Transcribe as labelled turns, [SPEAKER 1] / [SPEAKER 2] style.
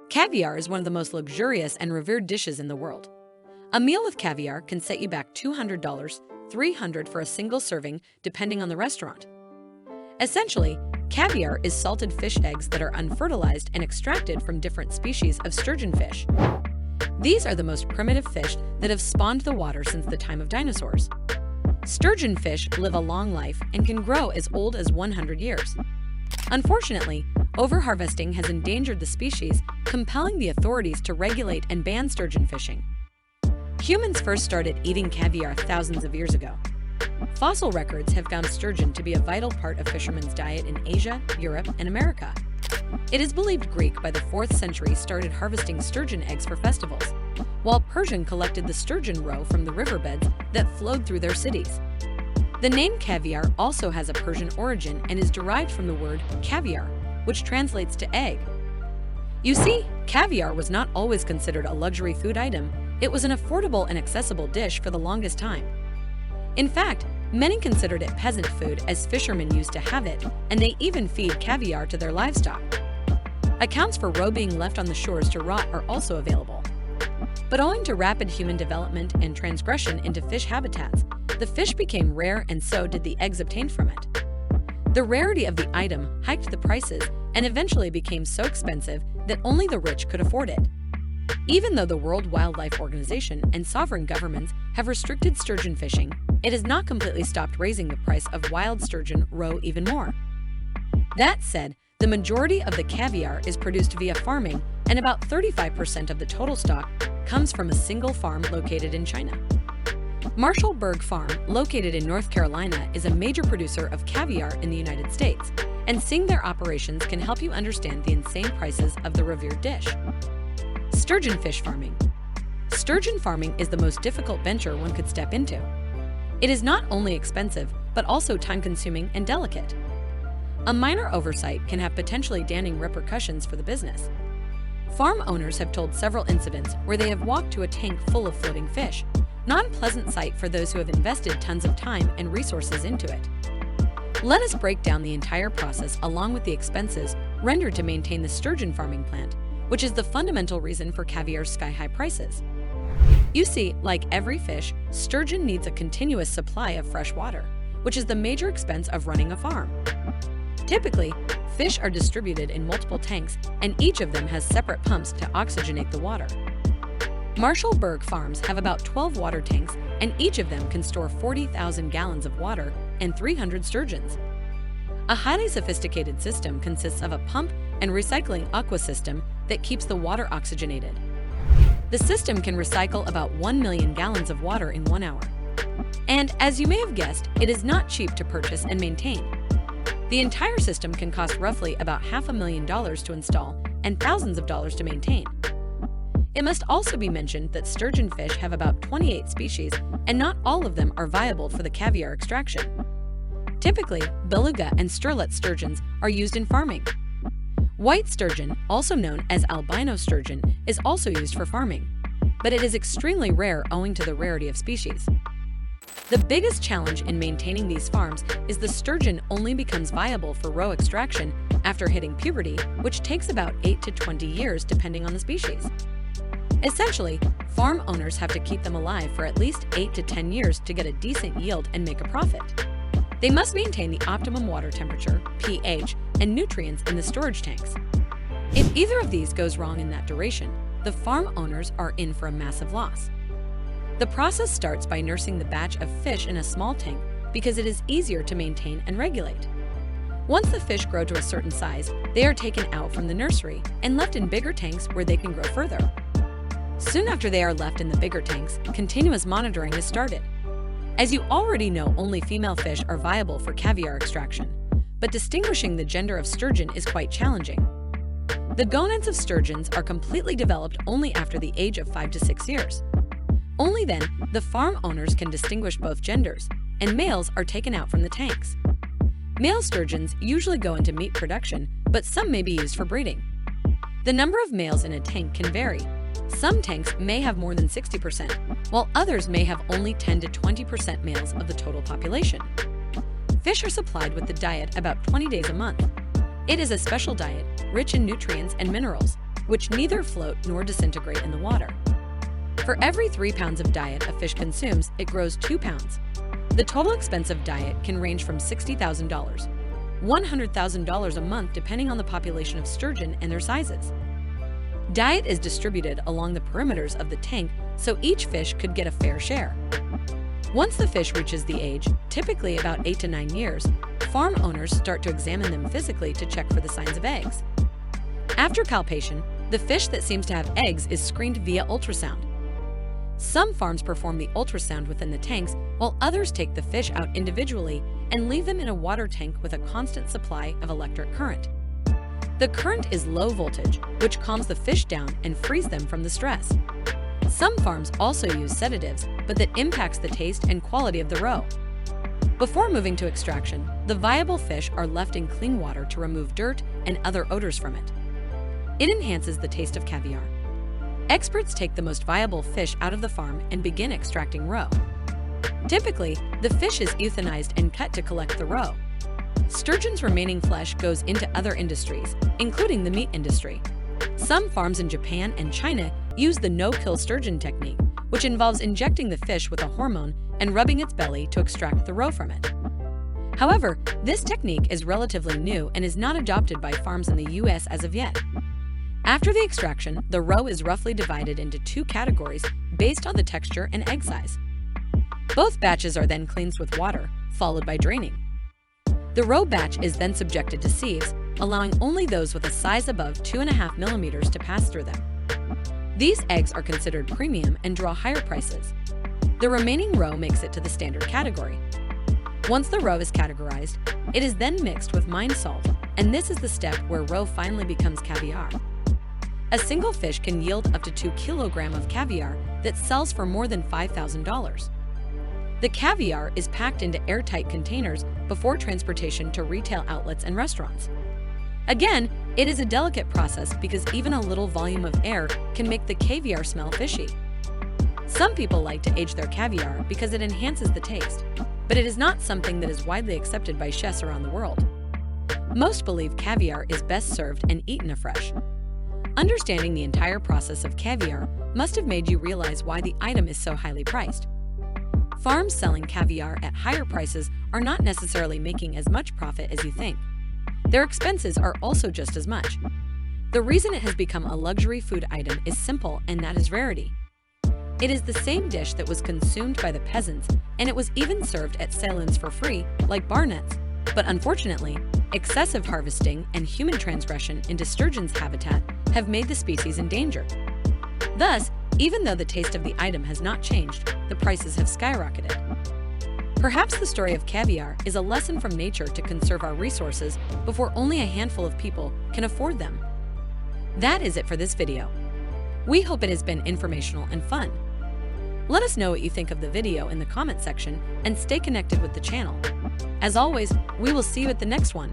[SPEAKER 1] Caviar is one of the most luxurious and revered dishes in the world. A meal with caviar can set you back $200, $300 for a single serving, depending on the restaurant. Essentially, caviar is salted fish eggs that are unfertilized and extracted from different species of sturgeon fish. These are the most primitive fish that have spawned the water since the time of dinosaurs. Sturgeon fish live a long life and can grow as old as 100 years. Unfortunately, overharvesting has endangered the species, compelling the authorities to regulate and ban sturgeon fishing. Humans first started eating caviar thousands of years ago. Fossil records have found sturgeon to be a vital part of fishermen's diet in Asia, Europe, and America. It is believed Greek by the 4th century started harvesting sturgeon eggs for festivals, while Persian collected the sturgeon roe from the riverbeds that flowed through their cities. The name caviar also has a Persian origin and is derived from the word caviar, which translates to egg. You see, caviar was not always considered a luxury food item. It was an affordable and accessible dish for the longest time. In fact, many considered it peasant food as fishermen used to have it, and they even feed caviar to their livestock. Accounts for roe being left on the shores to rot are also available. But owing to rapid human development and transgression into fish habitats, the fish became rare and so did the eggs obtained from it. The rarity of the item hiked the prices and eventually became so expensive that only the rich could afford it. Even though the World Wildlife Organization and sovereign governments have restricted sturgeon fishing, it has not completely stopped raising the price of wild sturgeon roe even more. That said, the majority of the caviar is produced via farming, and about 35% of the total stock comes from a single farm located in China. Marshallburg Farm, located in North Carolina, is a major producer of caviar in the United States, and seeing their operations can help you understand the insane prices of the revered dish. Sturgeon fish farming. Sturgeon farming is the most difficult venture one could step into. It is not only expensive, but also time-consuming and delicate. A minor oversight can have potentially damning repercussions for the business. Farm owners have told several incidents where they have walked to a tank full of floating fish, not a pleasant sight for those who have invested tons of time and resources into it. Let us break down the entire process along with the expenses rendered to maintain the sturgeon farming plant, which is the fundamental reason for caviar's sky-high prices. You see, like every fish, sturgeon needs a continuous supply of fresh water, which is the major expense of running a farm. Typically, fish are distributed in multiple tanks, and each of them has separate pumps to oxygenate the water. Marshallburg farms have about 12 water tanks, and each of them can store 40,000 gallons of water and 300 sturgeons. A highly sophisticated system consists of a pump and recycling aqua system that keeps the water oxygenated. The system can recycle about 1 million gallons of water in 1 hour. And as you may have guessed, it is not cheap to purchase and maintain. The entire system can cost roughly about $500,000 to install and thousands of dollars to maintain. It must also be mentioned that sturgeon fish have about 28 species, and not all of them are viable for the caviar extraction. Typically, beluga and sterlet sturgeons are used in farming. White sturgeon, also known as albino sturgeon, is also used for farming, but it is extremely rare owing to the rarity of species. The biggest challenge in maintaining these farms is the sturgeon only becomes viable for roe extraction after hitting puberty, which takes about 8 to 20 years depending on the species. Essentially, farm owners have to keep them alive for at least 8 to 10 years to get a decent yield and make a profit. They must maintain the optimum water temperature, pH, and nutrients in the storage tanks. If either of these goes wrong in that duration, the farm owners are in for a massive loss. The process starts by nursing the batch of fish in a small tank because it is easier to maintain and regulate. Once the fish grow to a certain size, they are taken out from the nursery and left in bigger tanks where they can grow further. Soon after they are left in the bigger tanks, continuous monitoring is started. As you already know, only female fish are viable for caviar extraction, but distinguishing the gender of sturgeon is quite challenging. The gonads of sturgeons are completely developed only after the age of 5 to 6 years. Only then, the farm owners can distinguish both genders, and males are taken out from the tanks. Male sturgeons usually go into meat production, but some may be used for breeding. The number of males in a tank can vary. Some tanks may have more than 60%, while others may have only 10 to 20% males of the total population. Fish are supplied with the diet about 20 days a month. It is a special diet, rich in nutrients and minerals, which neither float nor disintegrate in the water. For every 3 pounds of diet a fish consumes, it grows 2 pounds. The total expense of diet can range from $60,000, $100,000 a month depending on the population of sturgeon and their sizes. Diet is distributed along the perimeters of the tank so each fish could get a fair share. Once the fish reaches the age, typically about 8 to 9 years, farm owners start to examine them physically to check for the signs of eggs. After palpation, the fish that seems to have eggs is screened via ultrasound. Some farms perform the ultrasound within the tanks, while others take the fish out individually and leave them in a water tank with a constant supply of electric current. The current is low voltage, which calms the fish down and frees them from the stress. Some farms also use sedatives, but that impacts the taste and quality of the roe. Before moving to extraction, the viable fish are left in clean water to remove dirt and other odors from it. It enhances the taste of caviar. Experts take the most viable fish out of the farm and begin extracting roe. Typically, the fish is euthanized and cut to collect the roe. Sturgeon's remaining flesh goes into other industries, including the meat industry. Some farms in Japan and China use the no-kill sturgeon technique, which involves injecting the fish with a hormone and rubbing its belly to extract the roe from it. However, this technique is relatively new and is not adopted by farms in the US as of yet. After the extraction, the roe is roughly divided into 2 categories based on the texture and egg size. Both batches are then cleansed with water, followed by draining. The roe batch is then subjected to sieves, allowing only those with a size above 2.5 millimeters to pass through them. These eggs are considered premium and draw higher prices. The remaining roe makes it to the standard category. Once the roe is categorized, it is then mixed with mine salt, and this is the step where roe finally becomes caviar. A single fish can yield up to 2 kilograms of caviar that sells for more than $5,000. The caviar is packed into airtight containers before transportation to retail outlets and restaurants. Again, it is a delicate process because even a little volume of air can make the caviar smell fishy. Some people like to age their caviar because it enhances the taste, but it is not something that is widely accepted by chefs around the world. Most believe caviar is best served and eaten afresh. Understanding the entire process of caviar must have made you realize why the item is so highly priced. Farms selling caviar at higher prices are not necessarily making as much profit as you think. Their expenses are also just as much. The reason it has become a luxury food item is simple, and that is rarity. It is the same dish that was consumed by the peasants, and it was even served at sell-ins for free, like bar nets. But unfortunately, excessive harvesting and human transgression into sturgeon's habitat have made the species endangered. Thus, even though the taste of the item has not changed, the prices have skyrocketed. Perhaps the story of caviar is a lesson from nature to conserve our resources before only a handful of people can afford them. That is it for this video. We hope it has been informational and fun. Let us know what you think of the video in the comment section and stay connected with the channel. As always, we will see you at the next one.